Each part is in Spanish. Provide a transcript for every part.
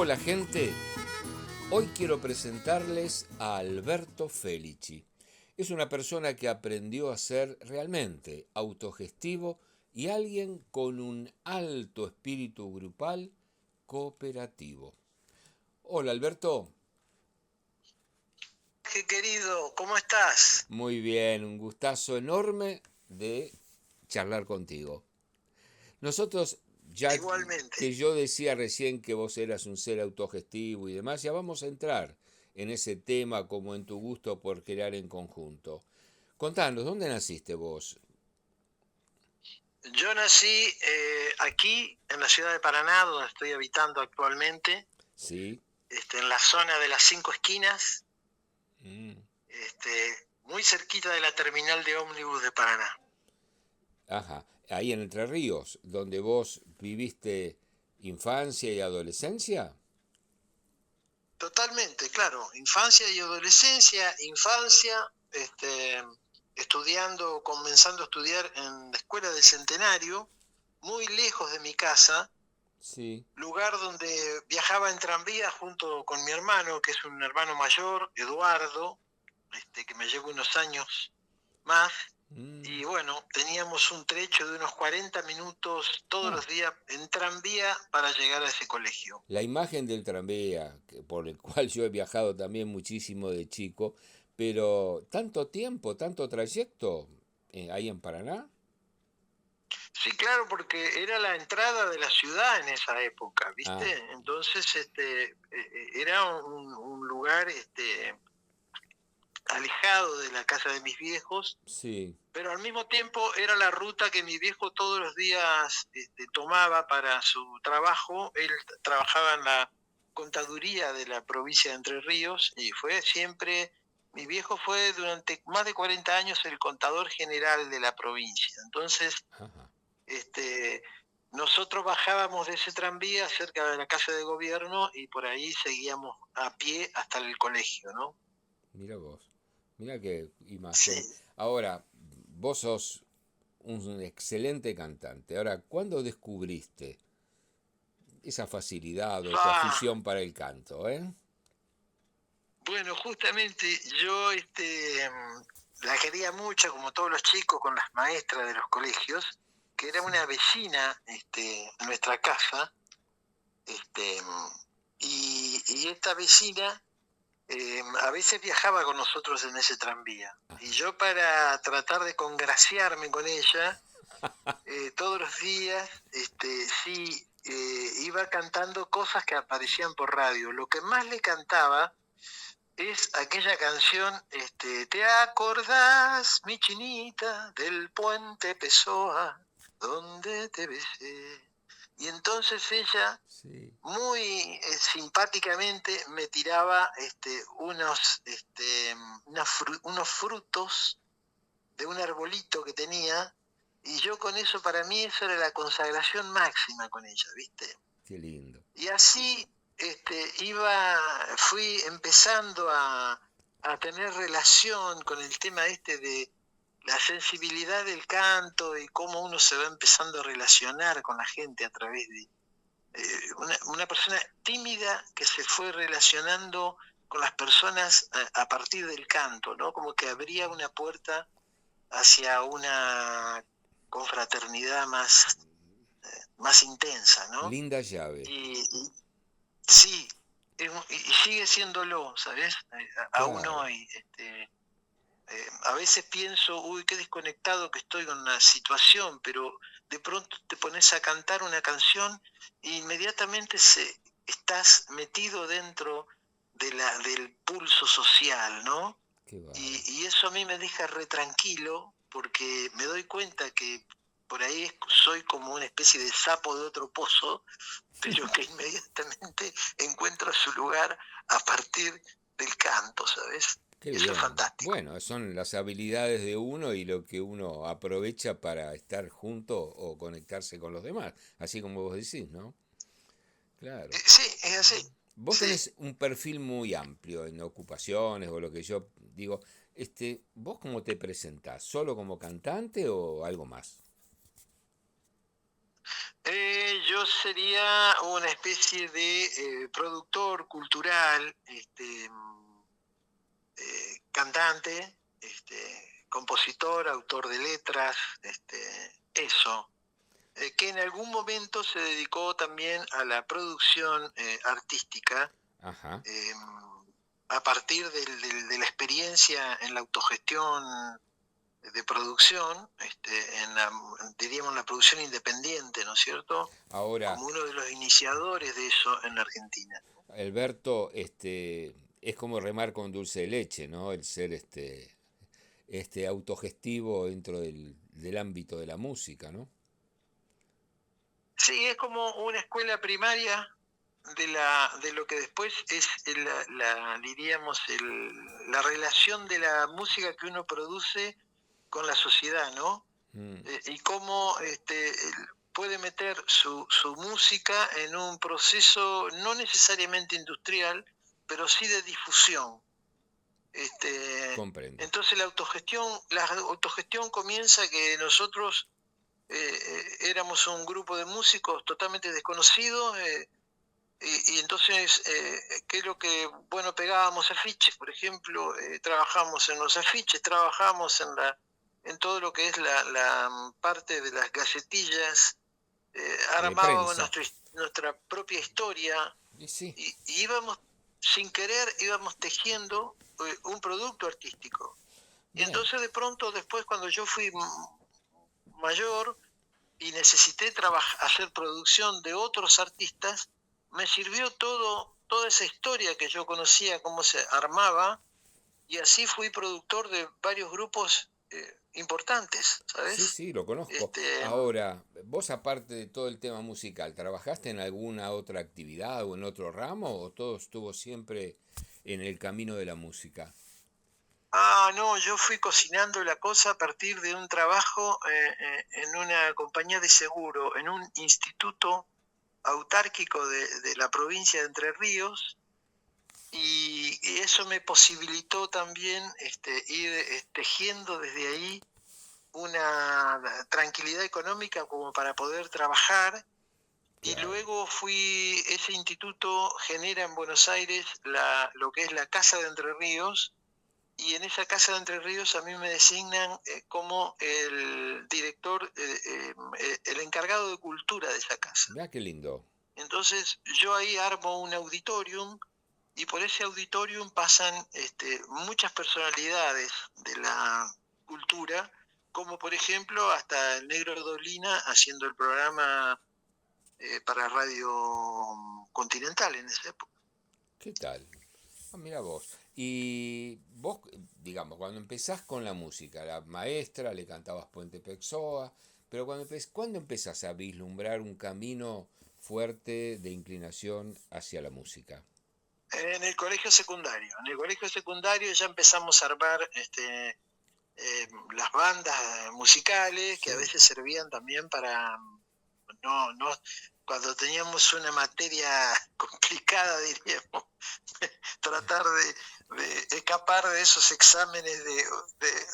Hola gente, hoy quiero presentarles a Alberto Felici. Es una persona que aprendió a ser realmente autogestivo y alguien con un alto espíritu grupal cooperativo. Hola Alberto. Qué querido, ¿cómo estás? Muy bien, un gustazo enorme de charlar contigo. Nosotros, ya Igualmente. que yo decía recién que vos eras un ser autogestivo y demás, ya vamos a entrar en ese tema como en tu gusto por crear en conjunto. Contanos, ¿dónde naciste vos? Yo nací aquí, en la ciudad de Paraná, donde estoy habitando actualmente, Sí. en la zona de las Cinco Esquinas, Mm. muy cerquita de la terminal de ómnibus de Paraná. Ajá. Ahí en Entre Ríos, donde vos viviste infancia y adolescencia. Totalmente, claro. Infancia y adolescencia, infancia, estudiando, comenzando a estudiar en la Escuela del Centenario, muy lejos de mi casa, Sí. lugar donde viajaba en tranvía junto con mi hermano, que es un hermano mayor, Eduardo, que me lleva unos años más. Mm. Y bueno, teníamos un trecho de unos 40 minutos todos Ah, los días en tranvía para llegar a ese colegio. la imagen del tranvía, por el cual yo he viajado también muchísimo de chico, pero tanto tiempo, tanto trayecto ahí en Paraná. Sí, claro, porque era la entrada de la ciudad en esa época, ¿viste? Ah, Entonces, era un lugar alejado de la casa de mis viejos, sí. pero al mismo tiempo era la ruta que mi viejo todos los días tomaba para su trabajo. Él trabajaba en la contaduría de la provincia de Entre Ríos y fue siempre, mi viejo fue durante más de 40 años el contador general de la provincia. Entonces, Ajá. este, nosotros bajábamos de ese tranvía cerca de la casa de gobierno y por ahí seguíamos a pie hasta el colegio, ¿no? Mira vos. Mira qué Sí. imagen. Ahora, vos sos un excelente cantante. Ahora, ¿cuándo descubriste esa facilidad o esa Ah, afición para el canto, eh? bueno, justamente yo la quería mucho, como todos los chicos, con las maestras de los colegios, que era Sí. una vecina en nuestra casa, este, y esta vecina a veces viajaba con nosotros en ese tranvía. Y Ajá. yo para tratar de congraciarme con ella, todos los días, sí, iba cantando cosas que aparecían por radio. Lo que más le cantaba es aquella canción, ¿te acordás, mi chinita, del puente Pessoa, donde te besé? Y entonces ella, Sí. muy simpáticamente, me tiraba unos frutos de un arbolito que tenía, y yo con eso, para mí, eso era la consagración máxima con ella, ¿viste? Qué lindo. Y así fui empezando a tener relación con el tema de la sensibilidad del canto y cómo uno se va empezando a relacionar con la gente a través de una persona tímida que se fue relacionando con las personas a partir del canto, ¿no? Como que abría una puerta hacia una confraternidad más intensa, ¿no? Linda llave. Y sí, y sigue siéndolo, ¿sabes? Aún Claro. hoy. A veces pienso, uy, qué desconectado que estoy con una situación, pero de pronto te pones a cantar una canción e inmediatamente estás metido dentro del pulso social, ¿no? Qué bárbaro. Y eso a mí me deja re tranquilo porque me doy cuenta que por ahí soy como una especie de sapo de otro pozo, pero que inmediatamente encuentra su lugar a partir del canto, ¿sabes? Qué Eso es bien. fantástico. Bueno, son las habilidades de uno y lo que uno aprovecha para estar junto o conectarse con los demás, así como vos decís, ¿no? Claro. Sí, es así. Vos Sí. tenés un perfil muy amplio en ocupaciones o lo que yo digo. ¿Vos cómo te presentás? ¿Solo como cantante o algo más? Yo sería una especie de productor cultural, cantante, compositor, autor de letras, eso. Que en algún momento se dedicó también a la producción artística, Ajá. eh, a partir de la experiencia en la autogestión de producción, diríamos la producción independiente, ¿no es cierto? Ahora, Como uno de los iniciadores de eso en la Argentina. Alberto, es como remar con dulce de leche, ¿no? El ser autogestivo dentro del ámbito de la música, ¿no? Sí, es como una escuela primaria de lo que después es diríamos, la relación de la música que uno produce con la sociedad, ¿no? Mm, Y cómo puede meter su música en un proceso no necesariamente industrial, pero sí de difusión. comprendo. Entonces la autogestión comienza que nosotros éramos un grupo de músicos totalmente desconocidos, y entonces, ¿qué es lo que, bueno, pegábamos afiches, por ejemplo, trabajamos en los afiches, trabajamos en todo lo que es la parte de las gacetillas, De armábamos prensa. nuestra propia historia Y sí, y íbamos, sin querer, íbamos tejiendo un producto artístico. Y bien. entonces de pronto después cuando yo fui mayor y necesité hacer producción de otros artistas, me sirvió toda esa historia que yo conocía, cómo se armaba, y así fui productor de varios grupos importantes, Sí, ¿sabes? sí, lo conozco. Este, Ahora, vos aparte de todo el tema musical, ¿trabajaste en alguna otra actividad o en otro ramo o todo estuvo siempre en el camino de la música? no, yo fui cocinando la cosa a partir de un trabajo en una compañía de seguro, en un instituto autárquico de la provincia de Entre Ríos, y eso me posibilitó también ir tejiendo desde ahí una tranquilidad económica como para poder trabajar. Y Claro. luego ese instituto genera en Buenos Aires lo que es la Casa de Entre Ríos, y en esa Casa de Entre Ríos a mí me designan como el director, el encargado de cultura de esa casa. Mirá qué lindo. Entonces yo ahí armo un auditorium, y por ese auditorium pasan muchas personalidades de la cultura, como por ejemplo hasta el Negro Dolina haciendo el programa para Radio Continental en esa época. ¿Qué tal? Ah, mira vos. Y vos, digamos, cuando empezás con la música, la maestra, le cantabas Puente Pexoa, pero ¿cuándo empezás a vislumbrar un camino fuerte de inclinación hacia la música? En el colegio secundario ya empezamos a armar las bandas musicales que a Sí, veces servían también para, no, cuando teníamos una materia complicada, diríamos, tratar de escapar de esos exámenes de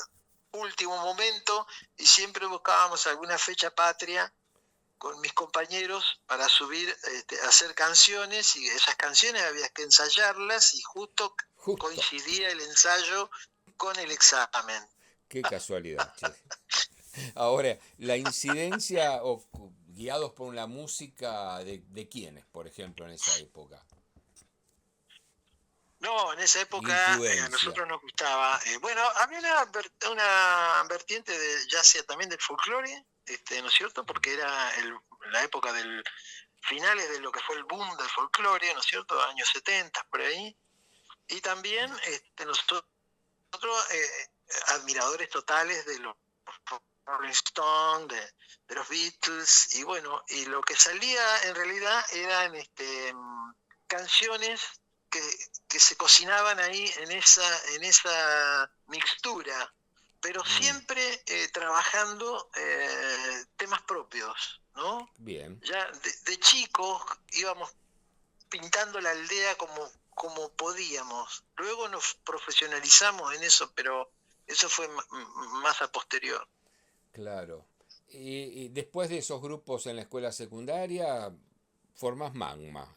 último momento, y siempre buscábamos alguna fecha patria con mis compañeros para subir, hacer canciones, y esas canciones había que ensayarlas y justo justo. coincidía el ensayo con el examen. Qué casualidad, che. Ahora, la incidencia o guiados por la música de quiénes, por ejemplo, en esa época. No, en esa época a Influencia. nosotros nos gustaba, bueno, había una vertiente ya sea también del folclore, ¿no es cierto? Porque era la época del finales de lo que fue el boom del folclore, ¿no es cierto? Años 70 por ahí. Y también nosotros admiradores totales de los Rolling Stones, de los Beatles, y bueno, y lo que salía en realidad eran canciones que, que se cocinaban ahí en esa mixtura, pero Mm, siempre trabajando temas propios, ¿no? bien. Ya de chicos íbamos pintando la aldea como podíamos. Luego nos profesionalizamos en eso, pero eso fue más a posterior. Claro. Y después de esos grupos en la escuela secundaria, formás Magma,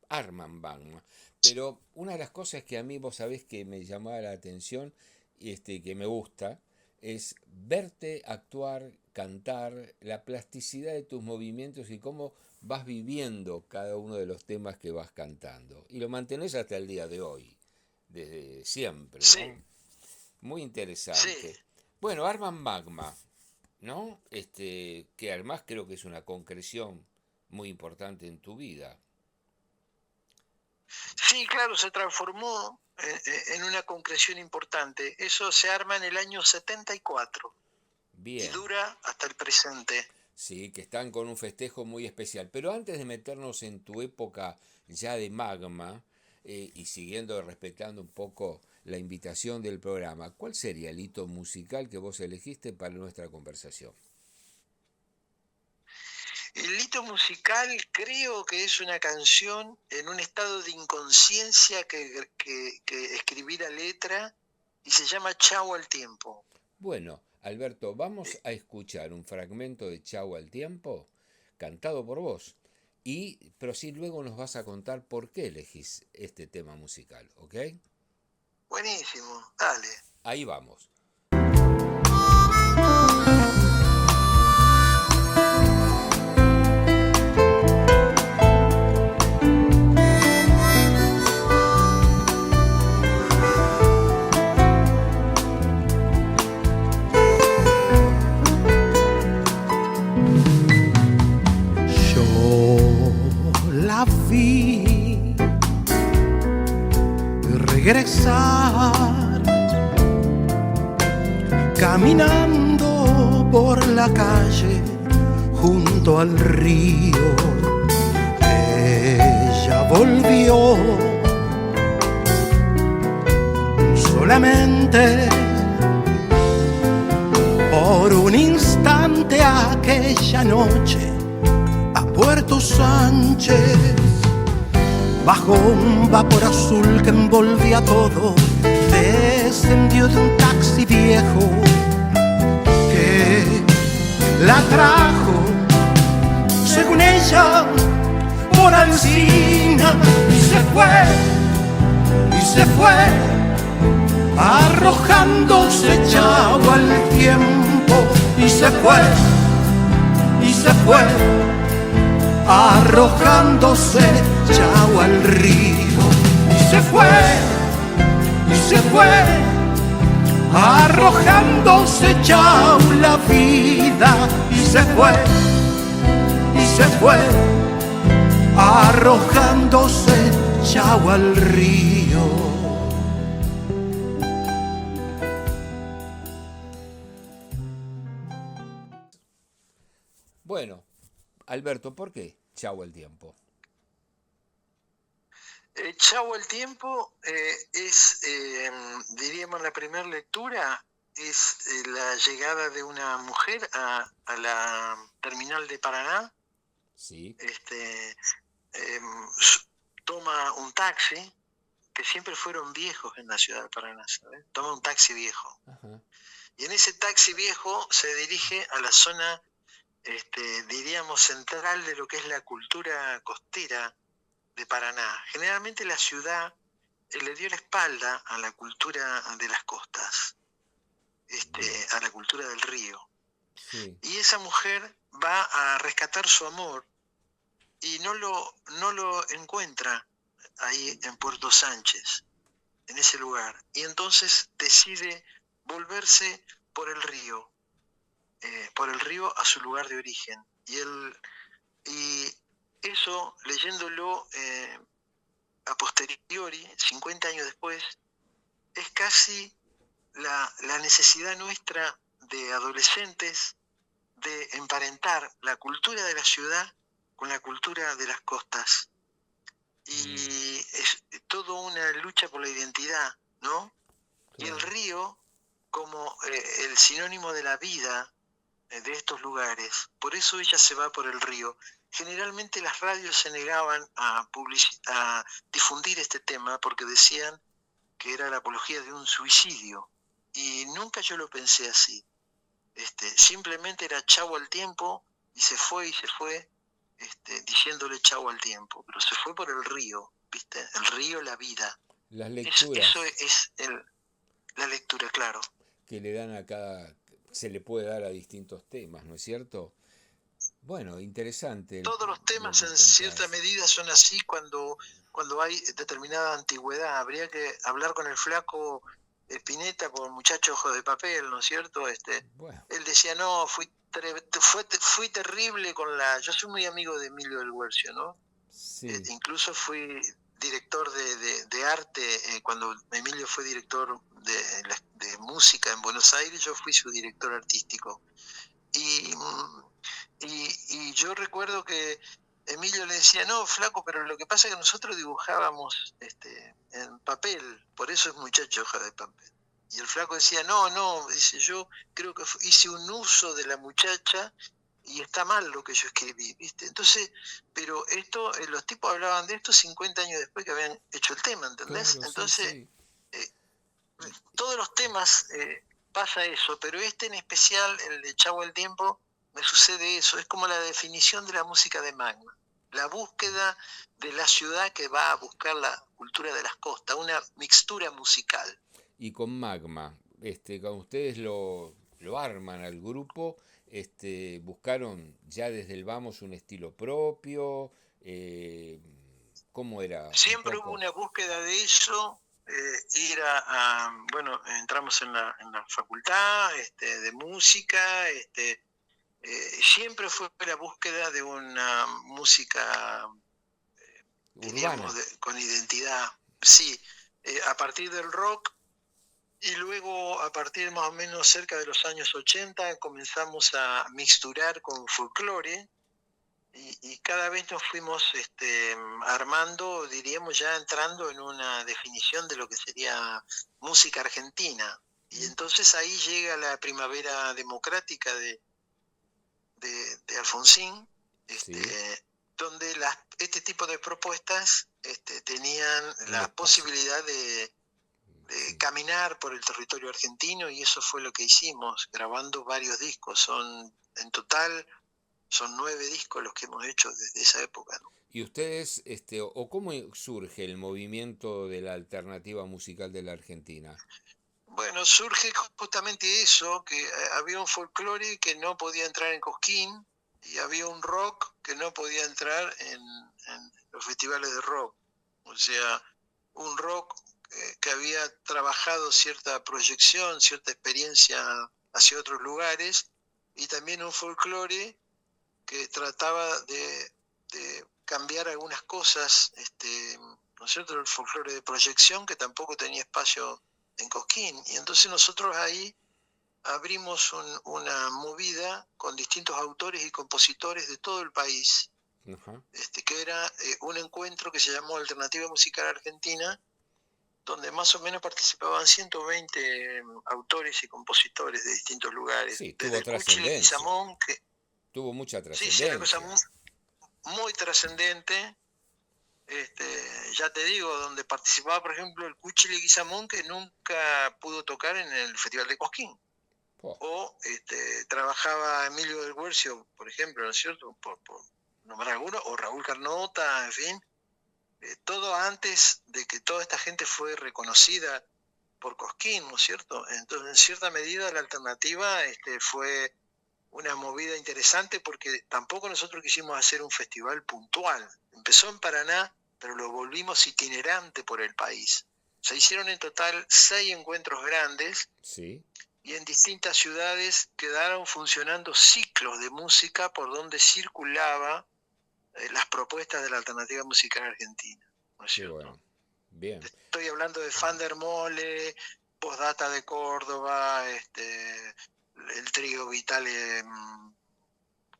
arman Magma. Pero una de las cosas que a mí, vos sabés que me llamaba la atención y que me gusta, es verte actuar, cantar, la plasticidad de tus movimientos y cómo vas viviendo cada uno de los temas que vas cantando. Y lo mantenés hasta el día de hoy, desde siempre, Sí, ¿no? Muy sí. interesante. Bueno, arman Magma, ¿no? Que además creo que es una concreción muy importante en tu vida. Sí, claro, se transformó en una concreción importante. Eso se arma en el año 74 y Bien, dura hasta el presente. sí, que están con un festejo muy especial. Pero antes de meternos en tu época ya de Magma, y siguiendo, respetando un poco la invitación del programa, ¿cuál sería el hito musical que vos elegiste para nuestra conversación? El hito musical creo que es una canción en un estado de inconsciencia que escribí la letra y se llama Chau al tiempo. Bueno, Alberto, vamos Eh, a escuchar un fragmento de Chau al tiempo, cantado por vos. Pero sí, luego nos vas a contar por qué elegís este tema musical, ¿ok? Buenísimo, dale. Ahí vamos. Yo la vi regresar caminando por la calle junto al río. Ella volvió solamente por un instante aquella noche a Puerto Sánchez. Bajo un vapor azul que envolvía todo, descendió de un taxi viejo que la trajo, según ella, por Alsina, y se fue, arrojándose chau al tiempo, y se fue, arrojándose chau al río, y se fue, arrojándose chau la vida, y se fue, arrojándose chau al río. Bueno, Alberto, ¿por qué Chau el tiempo? Chau al tiempo es, diríamos, la primera lectura, es la llegada de una mujer a la terminal de Paraná. Sí. Toma un taxi, que siempre fueron viejos en la ciudad de Paraná, ¿sabes? Toma un taxi viejo. Ajá. Y en ese taxi viejo se dirige a la zona, diríamos, central de lo que es la cultura costera de Paraná. Generalmente la ciudad le dio la espalda a la cultura de las costas, a la cultura del río. Sí. Y esa mujer va a rescatar su amor y no lo encuentra ahí en Puerto Sánchez, en ese lugar. Y entonces decide volverse por el río a su lugar de origen. Y eso, leyéndolo a posteriori, 50 años después, es casi la necesidad nuestra de adolescentes de emparentar la cultura de la ciudad con la cultura de las costas. Y es toda una lucha por la identidad, ¿no? Y el río como el sinónimo de la vida de estos lugares. Por eso ella se va por el río. Generalmente las radios se negaban a difundir este tema porque decían que era la apología de un suicidio. Y nunca yo lo pensé así. simplemente era chau al tiempo, y se fue, diciéndole chau al tiempo, pero se fue por el río, ¿viste? El río, la vida. Las Eso lecturas es la lectura, claro. que le dan a cada, se le puede dar a distintos temas, ¿no es cierto? Bueno, interesante Todos los lo temas que en cierta contás. medida son así cuando hay determinada antigüedad. Habría que hablar con el flaco Spinetta por Muchacho Ojo de Papel, ¿no es cierto? Bueno, Él decía, no, fui terrible con la... Yo soy muy amigo de Emilio del Guercio, ¿no? sí, Incluso fui director de arte, cuando Emilio fue director de música en Buenos Aires, yo fui su director artístico. Y, y yo recuerdo que Emilio le decía, no, flaco, pero lo que pasa es que nosotros dibujábamos en papel, por eso es Muchacho Hoja de Papel. Y el flaco decía, no, no, dice, yo creo que hice un uso de la muchacha y está mal lo que yo escribí, ¿viste? Entonces, pero esto, los tipos hablaban de esto 50 años después que habían hecho el tema, ¿entendés? claro, sí, Entonces, sí. eh, todos los temas pasa eso, pero en especial, el de Chavo el Tiempo, me sucede eso, es como la definición de la música de Magma, la búsqueda de la ciudad que va a buscar la cultura de las costas, una mixtura musical. Y con Magma, cuando ustedes lo arman al grupo, buscaron ya desde el vamos un estilo propio, ¿cómo era un Siempre hubo poco? una búsqueda de eso, bueno, entramos en la facultad de música, siempre fue la búsqueda de una música, Urbana. diríamos, con identidad, sí, a partir del rock, y luego a partir más o menos cerca de los años 80 comenzamos a mixturar con folclore, y cada vez nos fuimos armando, diríamos ya entrando en una definición de lo que sería música argentina. Y entonces ahí llega la primavera democrática de Alfonsín, Sí, donde este tipo de propuestas tenían un la espacio. posibilidad de Sí. caminar por el territorio argentino, y eso fue lo que hicimos, grabando varios discos. En total son 9 discos los que hemos hecho desde esa época, ¿no? ¿Y ustedes, o cómo surge el movimiento de la alternativa musical de la Argentina? Bueno, surge justamente eso, que había un folclore que no podía entrar en Cosquín, y había un rock que no podía entrar en los festivales de rock. O sea, un rock que había trabajado cierta proyección, cierta experiencia hacia otros lugares, y también un folclore que trataba de cambiar algunas cosas, ¿no es cierto? El folclore de proyección, que tampoco tenía espacio en Cosquín. Y entonces nosotros ahí abrimos una movida con distintos autores y compositores de todo el país, Ajá. que era un encuentro que se llamó Alternativa Musical Argentina, donde más o menos participaban 120 autores y compositores de distintos lugares, Sí, desde tuvo el Cuchi trascendencia, Leguizamón, que tuvo mucha sí, sí, una cosa trascendencia. muy trascendente. Ya te digo, donde participaba, por ejemplo, el Cuchi Leguizamón, que nunca pudo tocar en el Festival de Cosquín. Po, O trabajaba Emilio del Guercio, por ejemplo, ¿no es cierto? Por nombrar alguno, o Raúl Carnota, en fin. Todo antes de que toda esta gente fue reconocida por Cosquín, ¿no es cierto? Entonces, en cierta medida, la alternativa fue una movida interesante, porque tampoco nosotros quisimos hacer un festival puntual. Empezó en Paraná, pero lo volvimos itinerante por el país. Se hicieron en total 6 encuentros grandes, sí, y en distintas ciudades quedaron funcionando ciclos de música por donde circulaba las propuestas de la alternativa musical argentina, ¿no es qué bueno. cierto? Bien. Estoy hablando de Fander Mole, Postdata de Córdoba, el trío Vitale,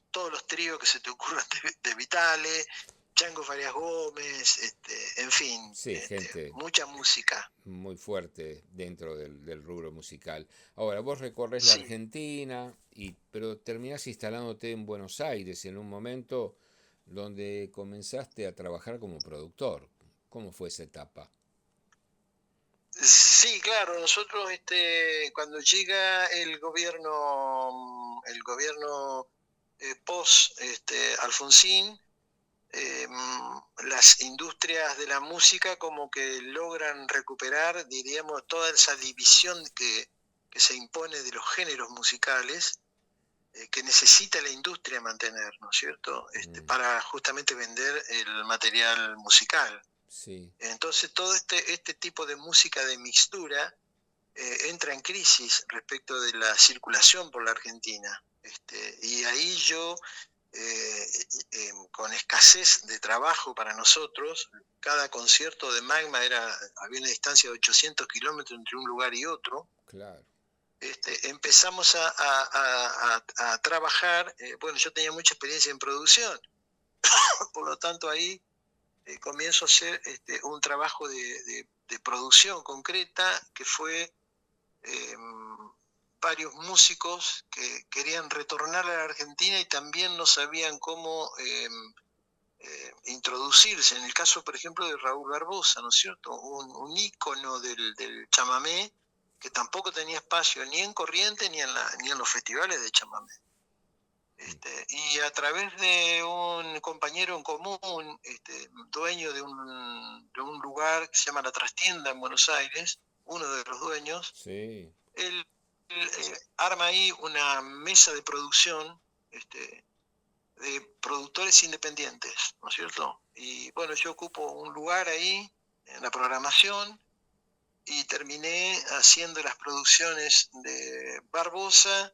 todos los tríos que se te ocurran de Vitale, Chango Farias Gómez, en fin, Sí, gente mucha música. muy fuerte dentro del rubro musical. Ahora, vos recorres la Sí, Argentina, pero terminás instalándote en Buenos Aires en un momento donde comenzaste a trabajar como productor. ¿Cómo fue esa etapa? Sí, claro, nosotros cuando llega el gobierno post Alfonsín, las industrias de la música como que logran recuperar, diríamos, toda esa división que se impone de los géneros musicales, que necesita la industria mantener, ¿no es cierto? Para justamente vender el material musical. Sí. Entonces todo este tipo de música de mixtura entra en crisis respecto de la circulación por la Argentina. Y ahí yo, con escasez de trabajo para nosotros, cada concierto de Magma había una distancia de 800 kilómetros entre un lugar y otro. Claro. Empezamos a trabajar, bueno, yo tenía mucha experiencia en producción, por lo tanto ahí comienzo a hacer un trabajo de producción concreta que fue varios músicos que querían retornar a la Argentina y también no sabían cómo introducirse. En el caso, por ejemplo, de Raúl Barbosa, ¿no es cierto? Un ícono del chamamé que tampoco tenía espacio ni en Corrientes ni en los festivales de chamamé. Y a través de un compañero en común, dueño de un lugar que se llama La Trastienda en Buenos Aires, uno de los dueños, Sí. él arma ahí una mesa de producción de productores independientes, ¿no es cierto? Y bueno, yo ocupo un lugar ahí en la programación y terminé haciendo las producciones de Barbosa.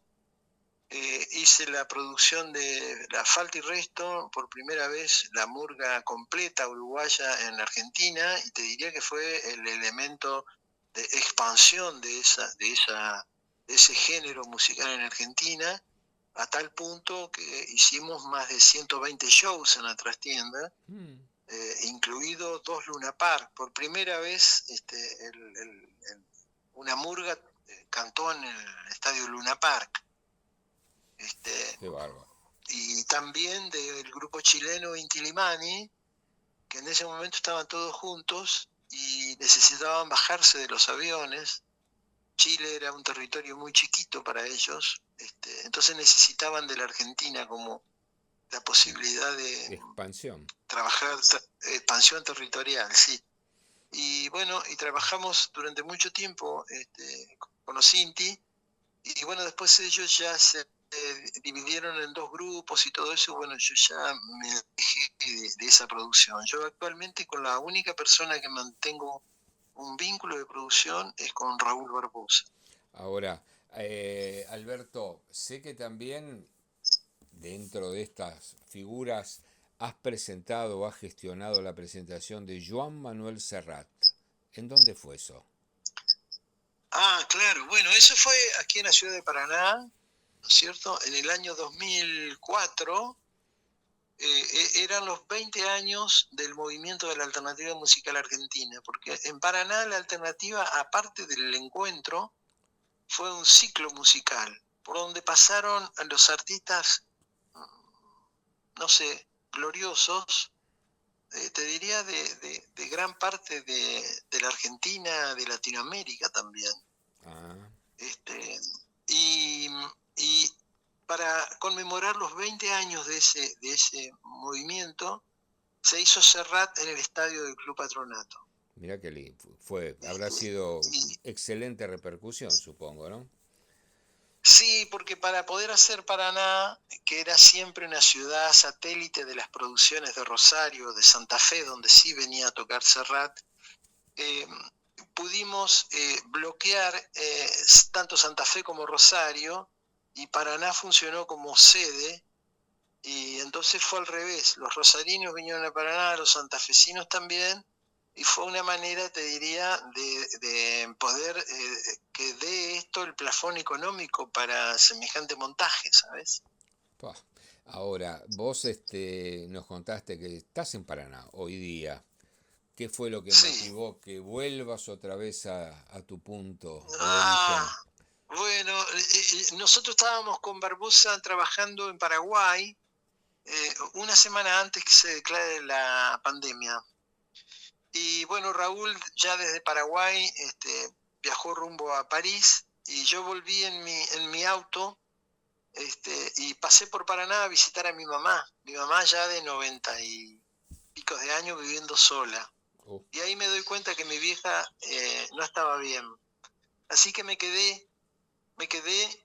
Hice la producción de La Falta y Resto, por primera vez la murga completa uruguaya en Argentina, y te diría que fue el elemento de expansión de ese género musical en Argentina, a tal punto que hicimos más de 120 shows en la trastienda, incluido 2 Luna Park. Por primera vez una murga cantó en el estadio Luna Park. Qué bárbaro. Y también del grupo chileno Inti Illimani, que en ese momento estaban todos juntos y necesitaban bajarse de los aviones. Chile era un territorio muy chiquito para ellos, entonces necesitaban de la Argentina como la posibilidad de Expansión. trabajar expansión territorial, sí. Y bueno, y trabajamos durante mucho tiempo con los Inti, y bueno, después ellos ya se dividieron en 2 grupos y todo eso. Bueno, yo ya me dejé de esa producción. Yo actualmente con la única persona que mantengo un vínculo de producción es con Raúl Barbosa. Ahora, Alberto, sé que también dentro de estas figuras has presentado o has gestionado la presentación de Joan Manuel Serrat. ¿En dónde fue eso? Ah, claro, bueno, eso fue aquí en la ciudad de Paraná, ¿no es cierto? En el año 2004, eran los 20 años del movimiento de la alternativa musical argentina, porque en Paraná la alternativa, aparte del encuentro, fue un ciclo musical, por donde pasaron a los artistas, no sé, gloriosos, te diría de gran parte de la Argentina, de Latinoamérica también. Ah, Y, y para conmemorar los 20 años de ese movimiento, se hizo Serrat en el estadio del Club Patronato. mira qué lindo. Habrá sido Y excelente repercusión, supongo, ¿no? sí, porque para poder hacer Paraná, que era siempre una ciudad satélite de las producciones de Rosario, de Santa Fe, donde sí venía a tocar Serrat, eh, pudimos bloquear tanto Santa Fe como Rosario, y Paraná funcionó como sede, y entonces fue al revés. Los rosarinos vinieron a Paraná, los santafesinos también, y fue una manera, te diría, de poder que dé esto el plafón económico para semejante montaje, ¿sabes? Pah. Ahora, vos nos contaste que estás en Paraná hoy día. ¿Qué fue lo que Sí. motivó que vuelvas otra vez a tu punto de origen? Ah, bueno, nosotros estábamos con Barbosa trabajando en Paraguay una semana antes que se declare la pandemia. Y bueno, Raúl ya desde Paraguay viajó rumbo a París y yo volví en mi auto y pasé por Paraná a visitar a mi mamá ya de 90 y pico de años viviendo sola. Oh, Y ahí me doy cuenta que mi vieja no estaba bien. Así que me quedé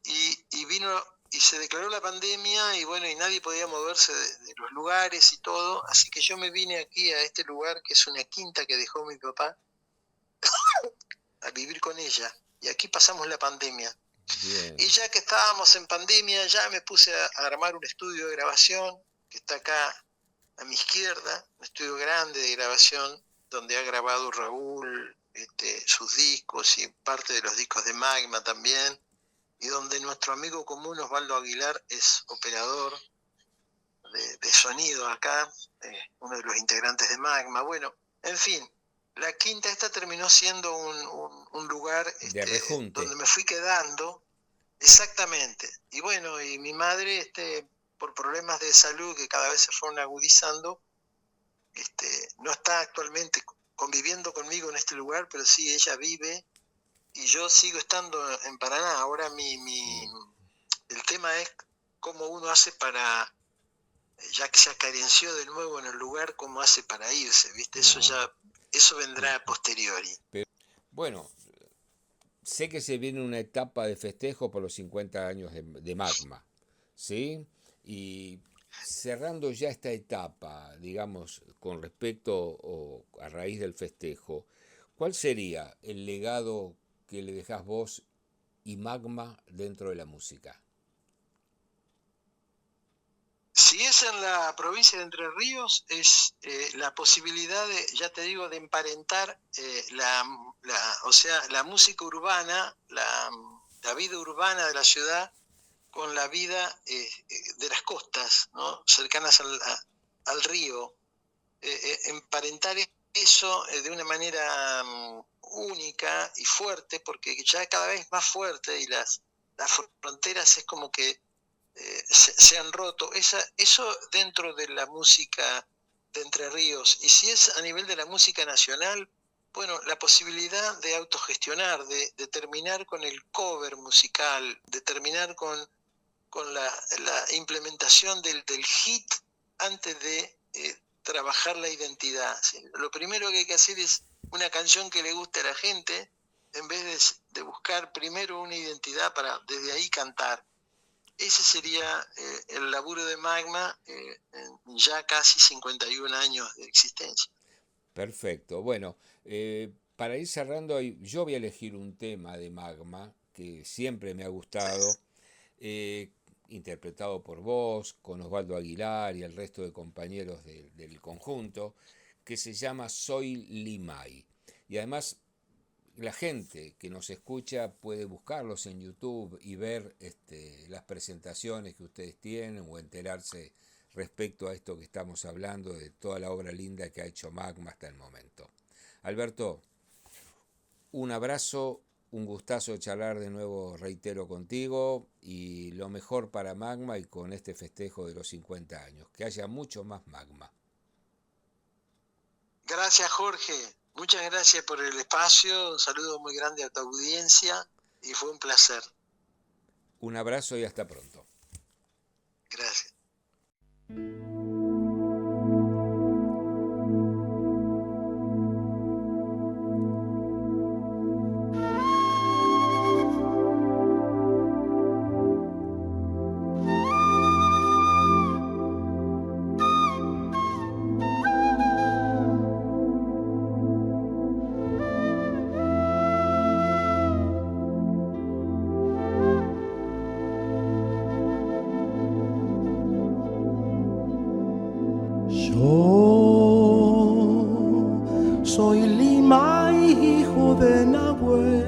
y vino y se declaró la pandemia y bueno, y nadie podía moverse de los lugares y todo. Así que yo me vine aquí a este lugar que es una quinta que dejó mi papá a vivir con ella. Y aquí pasamos la pandemia. bien. Y ya que estábamos en pandemia, ya me puse a armar un estudio de grabación que está acá a mi izquierda, un estudio grande de grabación donde ha grabado Raúl sus discos y parte de los discos de Magma también, y donde nuestro amigo común Osvaldo Aguilar es operador de sonido acá, uno de los integrantes de Magma. Bueno, en fin, la quinta esta terminó siendo un lugar De rejunte. donde me fui quedando, exactamente. Y bueno, y mi madre, por problemas de salud que cada vez se fueron agudizando, no está actualmente conviviendo conmigo en este lugar, pero sí ella vive y yo sigo estando en Paraná. Ahora el tema es cómo uno hace para, ya que se acarenció de nuevo en el lugar, cómo hace para irse, ¿viste? Eso vendrá a posteriori. Bueno, sé que se viene una etapa de festejo por los 50 años de Magma, ¿sí? Y cerrando ya esta etapa, digamos, con respecto o a raíz del festejo, ¿cuál sería el legado que le dejás vos y Magma dentro de la música? Si es en la provincia de Entre Ríos, es la posibilidad de, ya te digo, de emparentar o sea, la música urbana, la vida urbana de la ciudad con la vida de las costas, ¿no? Cercanas al río. Emparentar eso de una manera única y fuerte, porque ya cada vez más fuerte y las fronteras es como que se han roto. Eso dentro de la música de Entre Ríos. Y si es a nivel de la música nacional, bueno, la posibilidad de autogestionar, de terminar con el cover musical, de terminar con la implementación del hit antes de trabajar la identidad. ¿Sí? Lo primero que hay que hacer es una canción que le guste a la gente, en vez de buscar primero una identidad para desde ahí cantar. Ese sería el laburo de Magma en ya casi 51 años de existencia. Perfecto. Bueno, para ir cerrando, yo voy a elegir un tema de Magma que siempre me ha gustado, eh, interpretado por vos, con Osvaldo Aguilar y el resto de compañeros del conjunto, que se llama Soy Limay. Y además la gente que nos escucha puede buscarlos en YouTube y ver las presentaciones que ustedes tienen o enterarse respecto a esto que estamos hablando, de toda la obra linda que ha hecho Magma hasta el momento. Alberto, un abrazo, un gustazo charlar de nuevo, reitero, contigo, y lo mejor para Magma y con este festejo de los 50 años. Que haya mucho más Magma. Gracias, Jorge. Muchas gracias por el espacio. Un saludo muy grande a tu audiencia y fue un placer. Un abrazo y hasta pronto. Gracias. Soy Limay, hijo de Nahuel.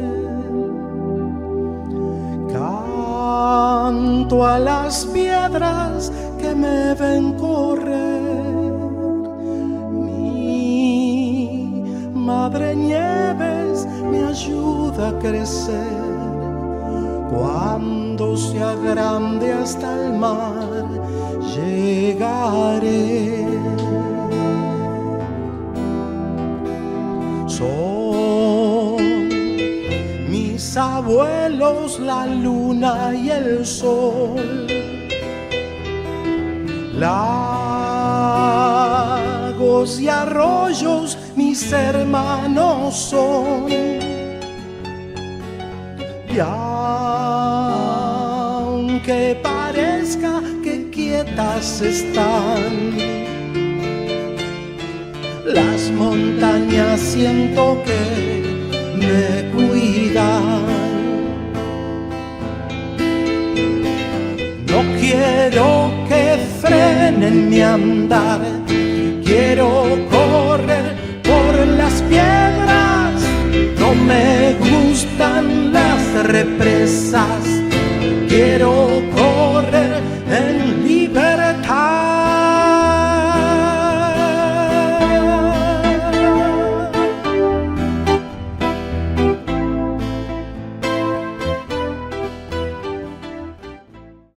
Canto a las piedras que me ven correr. Mi madre Nieves me ayuda a crecer. Cuando sea grande hasta el mar llegaré. abuelos, la luna y el sol. Lagos y arroyos mis hermanos son. Y aunque parezca que quietas están, las montañas siento que me cuidan. No quiero que frenen mi andar, quiero correr por las piedras. No me gustan las represas, quiero correr